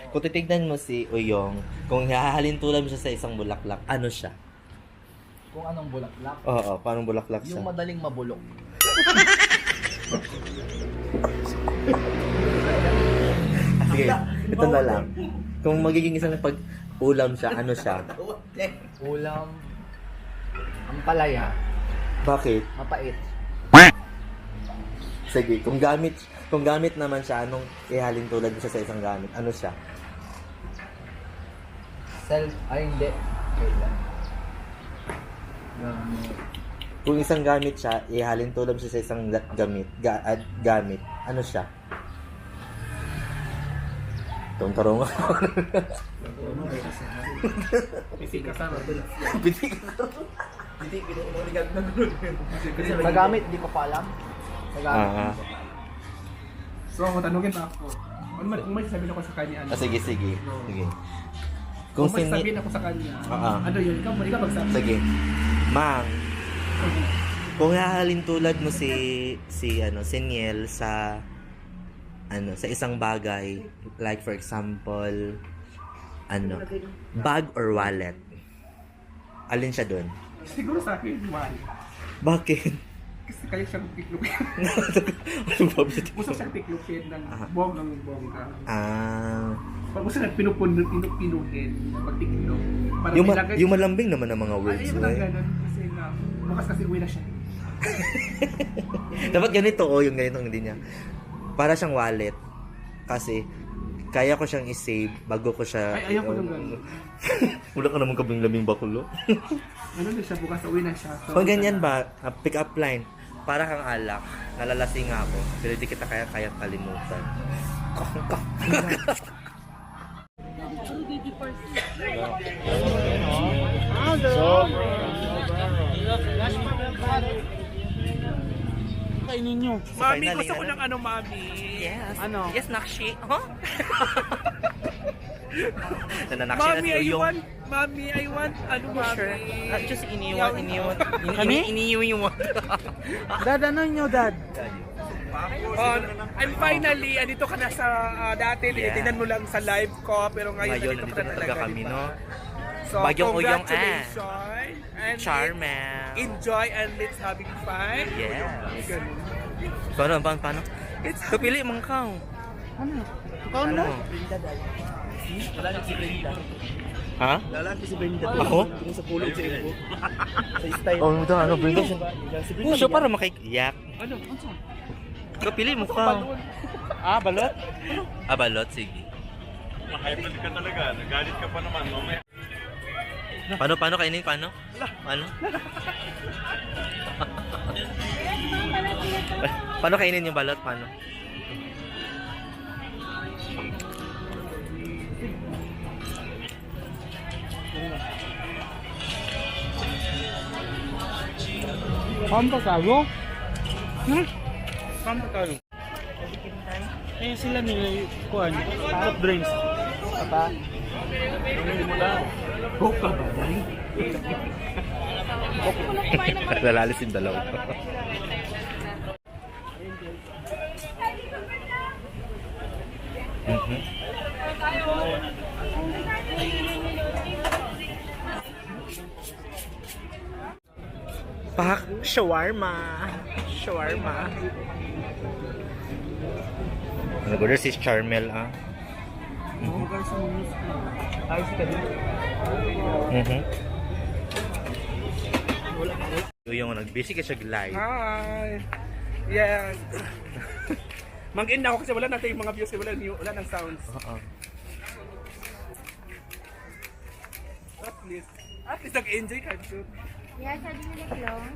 Kung titignan mo si Uyong, kung hahalin tulad mo siya sa isang bulaklak, ano siya? Kung anong bulaklak? Oo, paano bulaklak siya? Yung madaling mabulok. Sige, ito na lang. Kung magiging isang pag-ulam siya, ano siya? Ulam. Ang palaya. Bakit? Mapait. Sige, kung gamit naman siya, anong ihalin tulad mo siya sa isang gamit? Ano siya? Ay, hindi. Wait lang. Kung isang gamit siya, ihalin tulad mo siya sa isang gamit. Ano siya? Tarong ako. Pisik ka sana. Sa gamit, di ko pa alam. Sa gamit. So, matanungin pa ako. Kung may sasabihin ako sa kanya, ano? Sige. Sige. Kung may sasabihin ako sa kanya, ano yun? Ikaw magsabi. Sige. Mang, kung hahalin tulad mo si Niel sa isang bagay, like for example, bag or wallet. Alin siya doon? Siguro sa akin, man. Bakit? Kasi kaya siyang tiklupin. Ano ba ba? Gusto siyang tiklupin ng bongga. Pag gusto nang pinupinuhin, pagtiklop. Yung malambing naman ang mga words Ay, mo. yung ganun. Kasi bukas kasi uwi na siya. Dapat ganito yung ganitong hindi niya. Para siyang wallet. Kasi kaya ko siyang i-save bago ko siya... Ay, ayaw ko ng gano'n. Wala ka naman kabing-labing bakulo. Ano na siya, bukas uwi na siya. So, Kung ganyan ba, pick up line, para kang alak, nalalasing ako, pero di kita kaya kalimutan. Kainin nyo. Mami, gusto ko ng mami. Yes. Ano? Yes, nakshi. Huh? Nananakshi na si Uyong. Mami, I want, mami. Just iniwan. Kami? Iniwan. Dad, ano nyo, Dad? I'm finally, andito ka na sa dati, Yeah. tinitingnan mo lang sa live ko, pero ngayon Ngayon, nandito nandito ka na na talaga talaga, kami, diba? no? So, Bagyong Uyong, congratulations. And Charmel. enjoy and let's having fun. Yes. Ganun. Paano? Kapili mong kaw. Ano? Ikaw ano? Ha? Lalaki si Brenda. Ako? Yung sa kulog sa ibo. Sa style. Oh, ito, Brenda siya. Siya para makikiyak. Ano? Kapili mo kaw. Balot? Balot, sige. Hyper ka talaga, nagalit ka pa naman, mamaya. Paano kainin? Paano? Paano kainin yung balot? Paano? Pampasalo? Pampasalo. Eh, sila nila kuhan. Soft drinks. Papa. Buka ba, Day? Nalalis yung dalawa. Shawarma. Nag-order si Charmel, Ayos ka din. Yung nag-busy ka siya live. Hi! Yes! Mag-end na ako kasi wala natin yung mga views, wala ng sounds. At least nag-enjoy ka, dude. Yeah, sabi nila clown.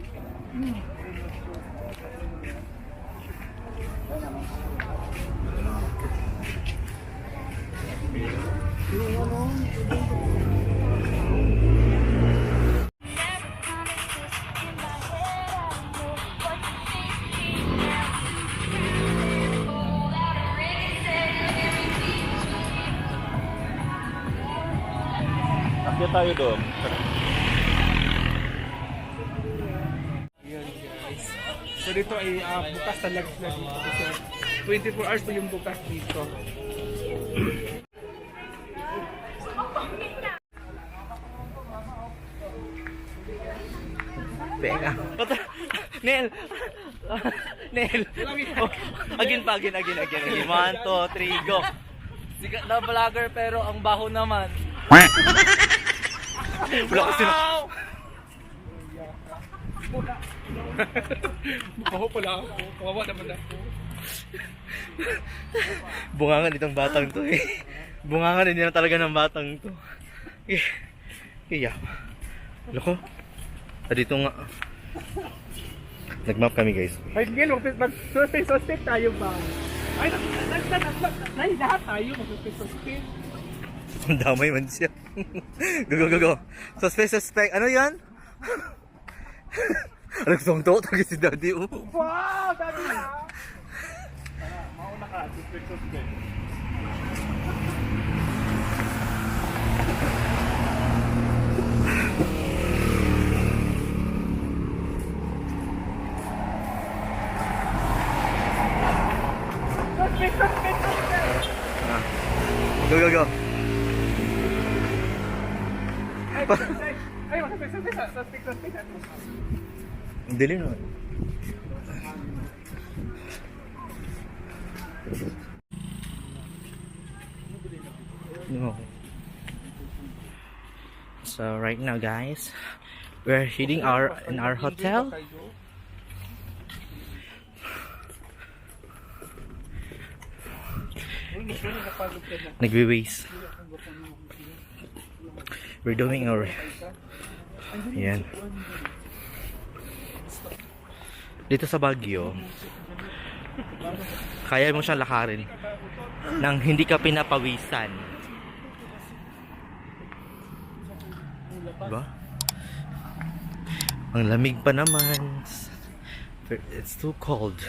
Akya tayo doon. Ayan guys. So dito ay bukas talaga sila dito kasi 24 hours po yung bukas dito. Nel! Nel! Oh, again. 1, 2, 3, go! Sikat na vlogger pero ang baho naman. Wala kasi na. Ako pala ako. Kawawa naman ako. Bungangan itong batang to eh. Bungangan din na talaga ng batang to. Kaya. Loko. Dito nga. Nag-map kami guys. Ay, sige, mag-suspect tayo ba? Ay, lahat tayo mag-suspect. Ang damay man siya. Go. Suspect. Ano yan? Nagsong to. Tagay si daddy. Oh. Wow, sabi na! Mauna ka, suspect. Go. Ay, mag-suspect. Ang dilim naman. No. So right now guys, we're heading in our hotel. Nagwi-waste. We're doing our yan. Dito sa Baguio, kaya mo siyang lakarin nang hindi ka pinapawisan. Diba? Ang lamig pa naman. It's too cold.